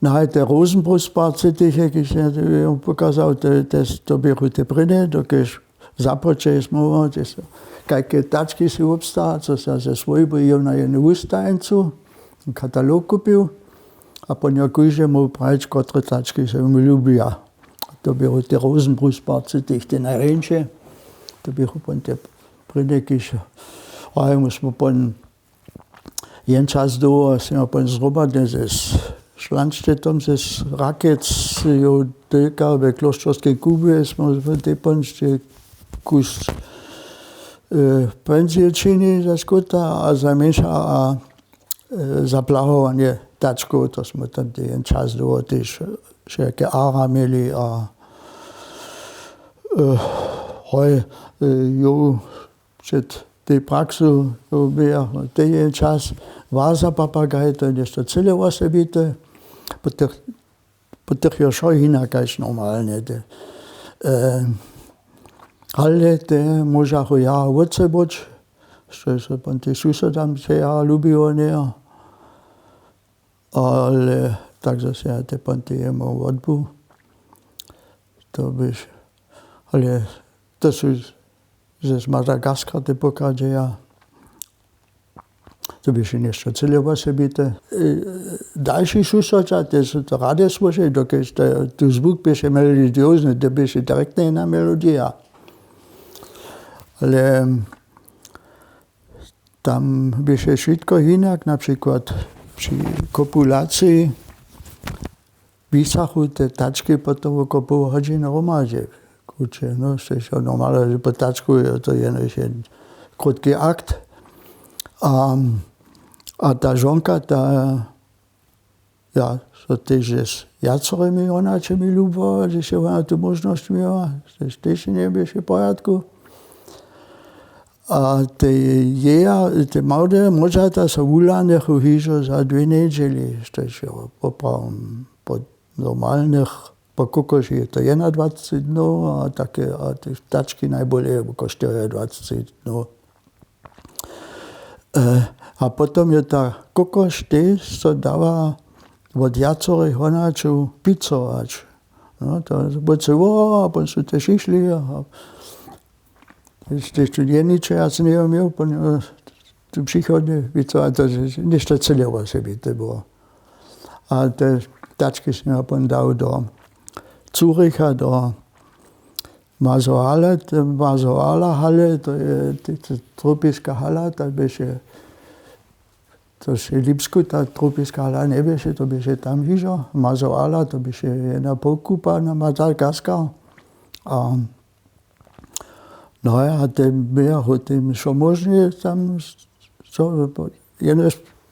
Na, te Rosenbrustbarce tiche, ki pokazal, to bi te prine, dokiž započeli smo, kakšne tačky si obstal, co sa ze svojbojil na jednu ústajnicu, katalóg kupil, a po kujže mu pravič, kotre tačky sa mu ľúbia. To bi te Rosenbrustbarce tiche najrenšie, to bi pon te prine, kiž, a smo pon jeden čas do, smo pon zrobadne zes Schlandstedtom, zes Rakec, jo delka ve Kloščovskej Kube, smo te pon kus penzilčiny za skuta a za menša a za plahovanie tačkov, to smo tam jeden čas do, tež všelake ára mieli a hoj, jo před tej praxu byl ten čas váza papagaj, to je něco celé osobité, po těch je šo jinak až normálně. Ale te možná ho já odseboč, že se pan ty susedám se já lubilo ne, ale tak zase já te pan ty jemu odbu. To byš, ale to jsou z Madagaskara te pokaže ja. To by še nešto celé osobité. Další suseda, to jsou to rádi slušají, dokud tu zvuk by še melodiózny, to by še direktně jiná melodia. Ale tam by še všetko jinak, například při kopulaci vysachu te tačky potom oko půl hodiny romadě. Kurče, no, to je normálne, že po tačku je to jen krótky akt. A ta žonka, ja, so tež s jacoremi onáčemi ľúbovala, že še ona tu možnosť měla, že tež nebyše v poriadku. A te mladé možata sa uláne chuhýžo za 2 nedžely, to je popravom po normálnych po kokoši je to 21 dnů a také a ty tačky najbolej oko 24 dnů. A potom je ta kokoš tež, co dává od jacorých honáčov picovač. No, to buď se a potom sú te šišli a ešte studeniče, ja som neumiel, tu přichodne picovač, to je nešto celé osobité bylo. A te tačky som ja potom dal do Zuricha do Mazoala Halle, to je tropiska hala, to beše, to je Lipsku, ta tropiska hala nebeše, to beše tam hižo, Mazoala, to beše jedna pokupa na Madagaskar. A no ja, tym šo možne tam, jedno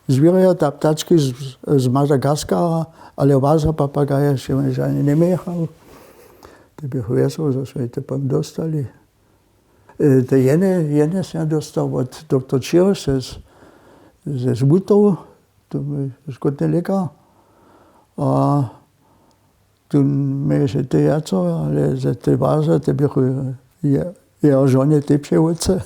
zvířata, ptačky z Madagaskara, ale váza papagaja še ani nemechal. To by ho vezol, že sme to potom dostali. To jene som dostal od doktor Čirš ze Zbutov, to je škotný lekár. A tu meše te jaco, ale za te váza, to by ho jeho žone tepšie oce.